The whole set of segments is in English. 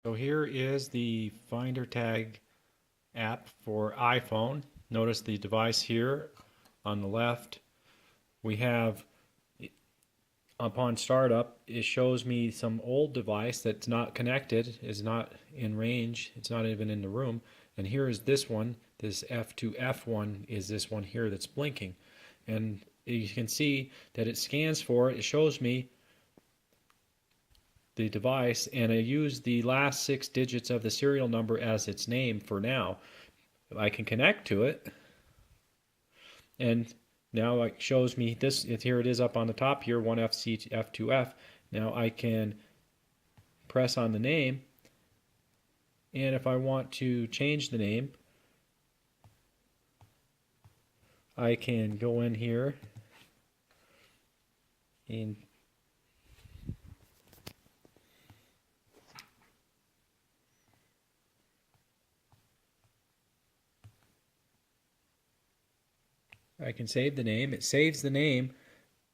So here is the FindertagExample app for iPhone. Notice the device here on the left. We have, upon startup, it shows me some old device that's not connected, is not in range, it's not even in the room. And here is this one, this F2F one is this one here that's blinking. And you can see that it scans for it, it shows me the device, and I use the last 6 digits of the serial number as its name for now. I can connect to it, and now it shows me this. Here it is up on the top here, 1FC F2F. Now I can press on the name, and if I want to change the name, I can go in here and I can save the name. It saves the name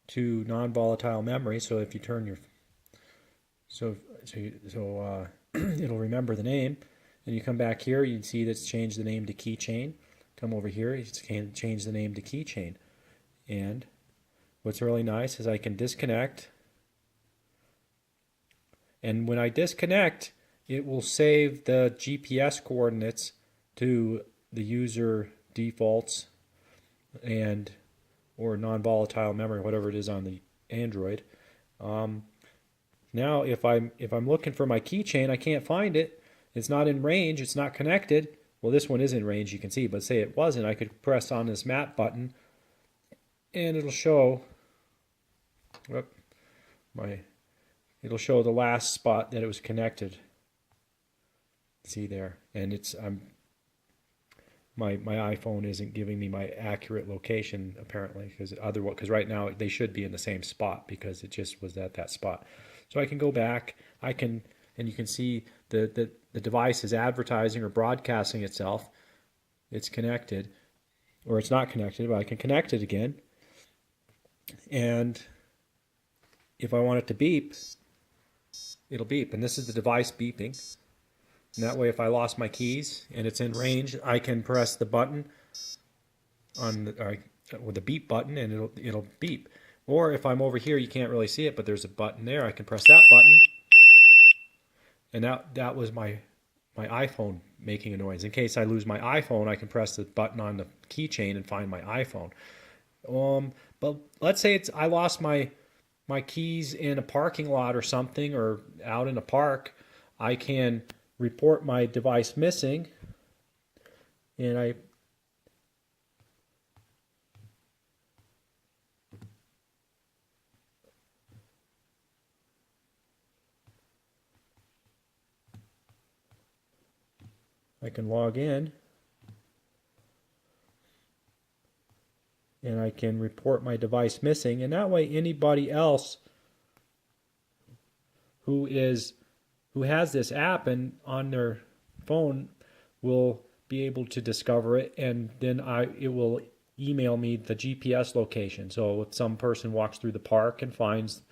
to non-volatile memory. So if you turn your it'll remember the name, and you come back here, you can see that's changed the name to keychain. Come over here, you can change the name to keychain. And what's really nice is I can disconnect, and when I disconnect, it will save the GPS coordinates to the user defaults and or non-volatile memory, whatever it is on the Android. Now if I'm looking for my keychain, I can't find it. It's not in range, it's not connected. Well, this one is in range, you can see, but say it wasn't, I could press on this map button and it'll show it'll show the last spot that it was connected. See there, and it's my iPhone isn't giving me my accurate location apparently, because right now they should be in the same spot because it just was at that spot. So I can go back, and you can see the device is advertising or broadcasting itself. It's connected, or it's not connected, but I can connect it again. And if I want it to beep, it'll beep, and this is the device beeping. And that way, if I lost my keys and it's in range, I can press the button with the beep button, and it'll beep. Or if I'm over here, you can't really see it, but there's a button there. I can press that button, and that was my iPhone making a noise. In case I lose my iPhone, I can press the button on the keychain and find my iPhone. But let's say I lost my keys in a parking lot or something, or out in a park. I can report my device missing, and I can log in, and I can report my device missing, and that way anybody else who has this app and on their phone will be able to discover it, and then it will email me the GPS location. So if some person walks through the park and finds,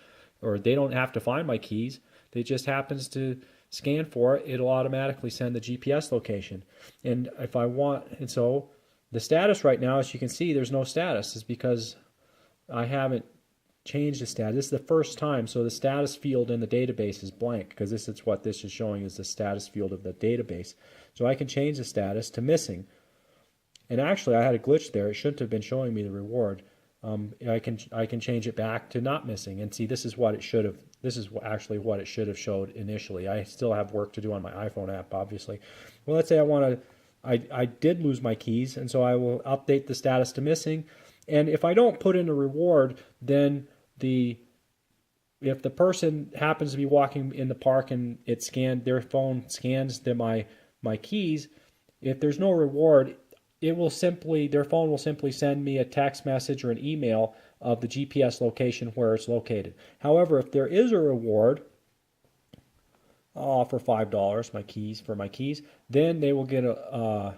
or they don't have to find my keys, they just happens to scan for it, it'll automatically send the GPS location. And if I want, and so the status right now, as you can see, there's no status. It's because I haven't change the status. This is the first time, so the status field in the database is blank, because this is what this is showing is the status field of the database. So I can change the status to missing. And actually, I had a glitch there. It shouldn't have been showing me the reward. I can change it back to not missing, and see, this is what it should have. This is actually what it should have showed initially. I still have work to do on my iPhone app, obviously. Well, let's say I did lose my keys, and so I will update the status to missing. And if I don't put in a reward, then if the person happens to be walking in the park and their phone scans my keys, if there's no reward, their phone will simply send me a text message or an email of the GPS location where it's located. However, if there is a reward, for $5, for my keys, then they will get an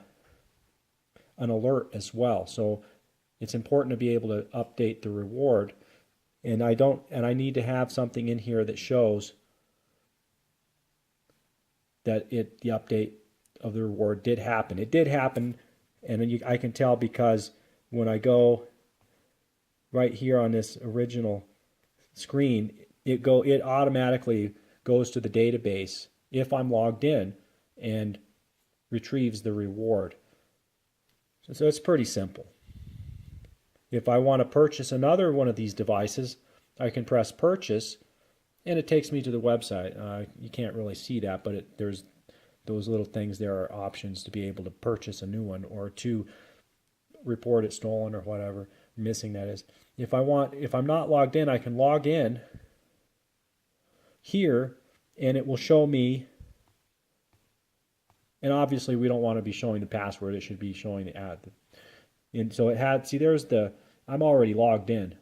alert as well. So it's important to be able to update the reward, and I need to have something in here that shows that the update of the reward did happen. It did happen, and I can tell because when I go right here on this original screen, it automatically goes to the database if I'm logged in and retrieves the reward. So it's pretty simple. If I want to purchase another one of these devices, I can press purchase, and it takes me to the website. You can't really see that, but there's those little things. There are options to be able to purchase a new one or to report it stolen or whatever missing that is. If I'm not logged in, I can log in here, and it will show me. And obviously, we don't want to be showing the password. It should be showing the ad. And so I'm already logged in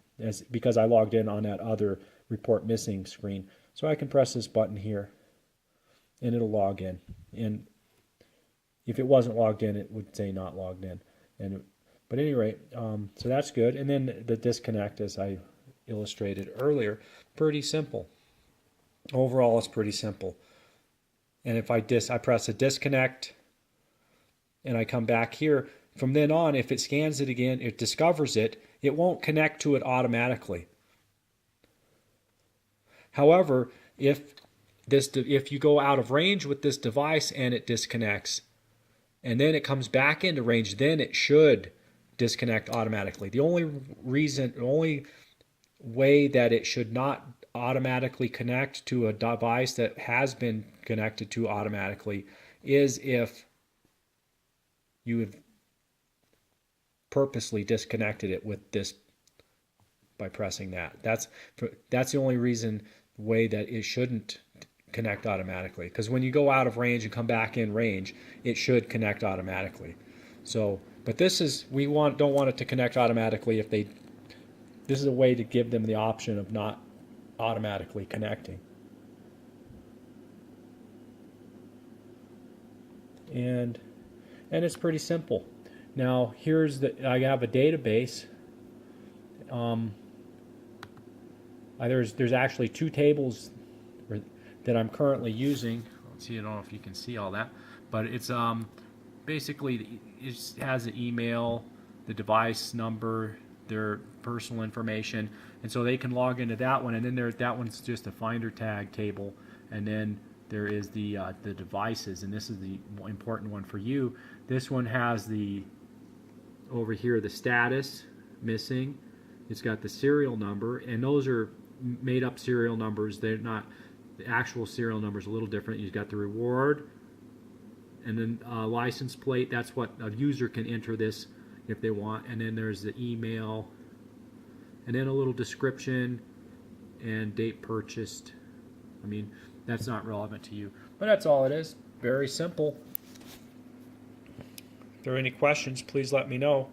because I logged in on that other report missing screen. So I can press this button here, and it'll log in. And if it wasn't logged in, it would say not logged in. But at any rate, so that's good. And then the disconnect, as I illustrated earlier, pretty simple. Overall, it's pretty simple. And if I press a disconnect, and I come back here, from then on, if it scans it again, it discovers it, it won't connect to it automatically. However, if you go out of range with this device and it disconnects, and then it comes back into range, then it should disconnect automatically. The only way that it should not automatically connect to a device that has been connected to automatically is if you have purposely disconnected it with this by pressing that. That's the only way that it shouldn't connect automatically, because when you go out of range and come back in range, it should connect automatically. So, but we don't want it to connect automatically this is a way to give them the option of not automatically connecting. And it's pretty simple. Now I have a database. There's actually two tables that I'm currently using. Let's see, I don't know if you can see all that, but it's basically it has the email, the device number, their personal information, and so they can log into that one. And then that one's just a finder tag table, and then there is the devices, and this is the important one for you. This one has over here the status missing. It's got the serial number, and those are made up serial numbers. They're not the actual serial numbers. A little different. You've got the reward, and then license plate. That's what a user can enter this if they want. And then there's the email, and then a little description and date purchased. I mean, that's not relevant to you, but that's all it is. Very simple. If there are any questions, please let me know.